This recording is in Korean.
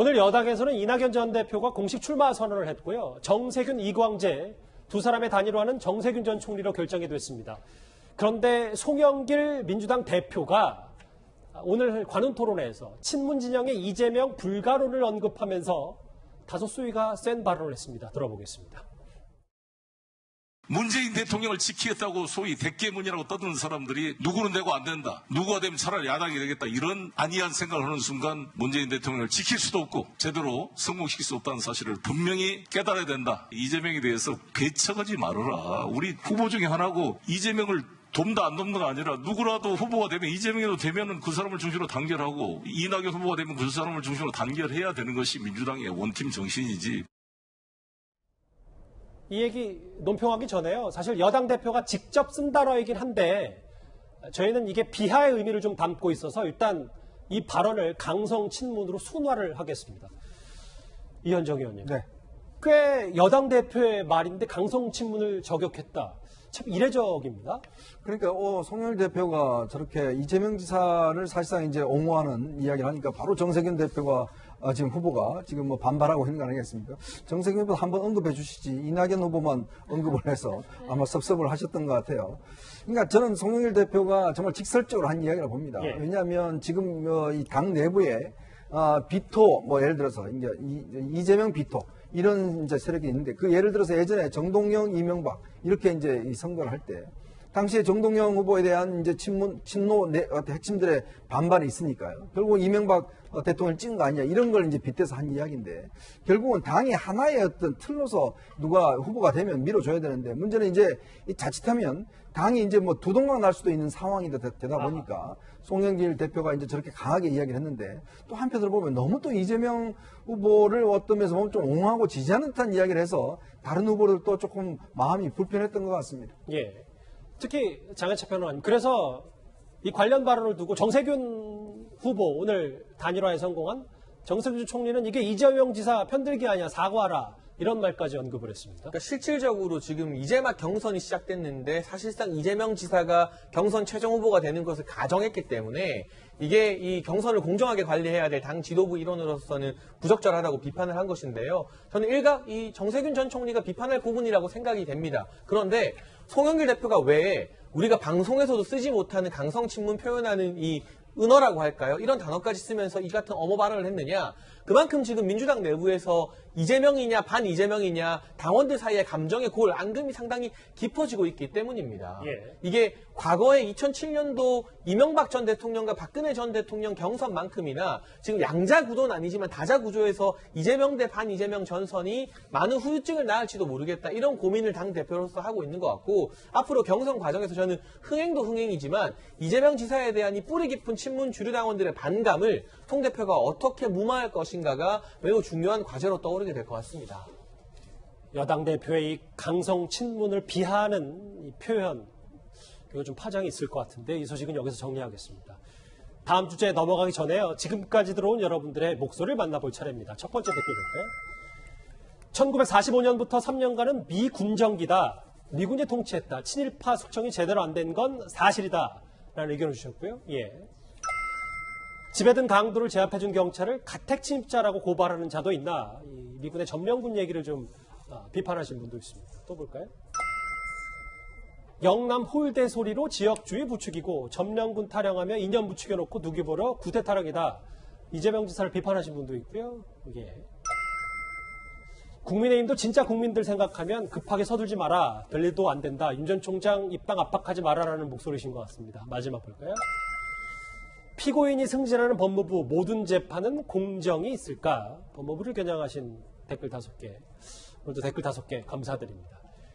오늘 여당에서는 이낙연 전 대표가 공식 출마 선언을 했고요. 정세균, 이광재 두 사람의 단일화는 정세균 전 총리로 결정이 됐습니다. 그런데 송영길 민주당 대표가 오늘 관훈 토론회에서 친문 진영의 이재명 불가론을 언급하면서 다소 수위가 센 발언을 했습니다. 들어보겠습니다. 문재인 대통령을 지키겠다고 소위 대깨문이라고 떠드는 사람들이 누구는 되고 안 된다. 누구가 되면 차라리 야당이 되겠다. 이런 안이한 생각을 하는 순간 문재인 대통령을 지킬 수도 없고 제대로 성공시킬 수 없다는 사실을 분명히 깨달아야 된다. 이재명에 대해서 괴척하지 말아라. 우리 후보 중에 하나고 이재명을 돕다 안 돕다가 아니라 누구라도 후보가 되면 이재명이라도 되면은 그 사람을 중심으로 단결하고 이낙연 후보가 되면 그 사람을 중심으로 단결해야 되는 것이 민주당의 원팀 정신이지. 이 얘기 논평하기 전에요. 사실 여당 대표가 직접 쓴 단어이긴 한데 저희는 이게 비하의 의미를 좀 담고 있어서 일단 이 발언을 강성 친문으로 순화를 하겠습니다. 이현정 의원님. 네. 꽤 여당 대표의 말인데 강성 친문을 저격했다. 참 이례적입니다. 그러니까 송영길 대표가 저렇게 이재명 지사를 사실상 이제 옹호하는 이야기를 하니까 바로 정세균 대표가 지금 후보가 지금 뭐 반발하고 있는 거 아니겠습니까? 정세균 후보 한번 언급해 주시지 이낙연 후보만 언급을 해서 아마 섭섭을 하셨던 것 같아요. 그러니까 저는 송영길 대표가 정말 직설적으로 한 이야기라고 봅니다. 예. 왜냐하면 지금 이 당 내부에 비토 뭐 예를 들어서 이제 이재명 비토 이런 이제 세력이 있는데 그 예를 들어서 예전에 정동영, 이명박 이렇게 이제 이 선거를 할 때 당시에 정동영 후보에 대한 이제 친노 핵심들의 반발이 있으니까요. 결국 이명박 대통령을 찍은 거 아니냐 이런 걸 이제 빗대서 한 이야기인데 결국은 당이 하나의 어떤 틀로서 누가 후보가 되면 밀어줘야 되는데 문제는 이제 자칫하면 당이 이제 뭐 두동강 날 수도 있는 상황이 되다 보니까 송영길 대표가 이제 저렇게 강하게 이야기를 했는데 또 한편으로 보면 너무 또 이재명 후보를 어떤 면에서 보면 좀 옹호하고 지지하는 듯한 이야기를 해서 다른 후보들도 조금 마음이 불편했던 것 같습니다. 예. 특히 장해찬 평론가님. 그래서 이 관련 발언을 두고 정세균 후보 오늘 단일화에 성공한 정세균 총리는 이게 이재명 지사 편들기 아니야 사과하라 이런 말까지 언급을 했습니다. 그러니까 실질적으로 지금 이제 막 경선이 시작됐는데 사실상 이재명 지사가 경선 최종 후보가 되는 것을 가정했기 때문에 이게 이 경선을 공정하게 관리해야 될 당 지도부 일원으로서는 부적절하다고 비판을 한 것인데요. 저는 일각 이 정세균 전 총리가 비판할 부분이라고 생각이 됩니다. 그런데 송영길 대표가 왜 우리가 방송에서도 쓰지 못하는 강성 친문 표현하는 이 은어라고 할까요? 이런 단어까지 쓰면서 이 같은 엄어 발언을 했느냐? 그만큼 지금 민주당 내부에서 이재명이냐 반 이재명이냐 당원들 사이의 감정의 앙금이 상당히 깊어지고 있기 때문입니다. 예. 이게 과거에 2007년도 이명박 전 대통령과 박근혜 전 대통령 경선만큼이나 지금 양자 구도는 아니지만 다자 구조에서 이재명 대 반 이재명 전선이 많은 후유증을 낳을지도 모르겠다. 이런 고민을 당 대표로서 하고 있는 것 같고 앞으로 경선 과정에서 저는 흥행도 흥행이지만 이재명 지사에 대한 이 뿌리 깊은 친문 주류 당원들의 반감을 송 대표가 어떻게 무마할 것인가가 매우 중요한 과제로 떠오르게 될 것 같습니다. 여당 대표의 이 강성 친문을 비하하는 이 표현 이거 좀 파장이 있을 것 같은데 이 소식은 여기서 정리하겠습니다. 다음 주제에 넘어가기 전에요. 지금까지 들어온 여러분들의 목소리를 만나볼 차례입니다. 첫 번째 댓글인데요. 1945년부터 3년간은 미군정기다. 미군이 통치했다. 친일파 숙청이 제대로 안 된 건 사실이다. 라는 의견을 주셨고요. 예. 집에 든 강도를 제압해준 경찰을 가택 침입자라고 고발하는 자도 있나. 이 미군의 점령군 얘기를 좀 비판하신 분도 있습니다. 또 볼까요? 영남 홀대 소리로 지역주의 부추기고 점령군 타령하며 인연 부추겨놓고 누기 보러 구태 타령이다. 이재명 지사를 비판하신 분도 있고요. 예. 국민의힘도 진짜 국민들 생각하면 급하게 서둘지 마라. 별일도 안 된다. 윤 전 총장 입당 압박하지 마라라는 목소리신 것 같습니다. 마지막 볼까요? 피고인이 승진하는 법무부 모든 재판은 공정이 있을까? 법무부를 겨냥하신 댓글 5개. 오늘도 댓글 5개 감사드립니다.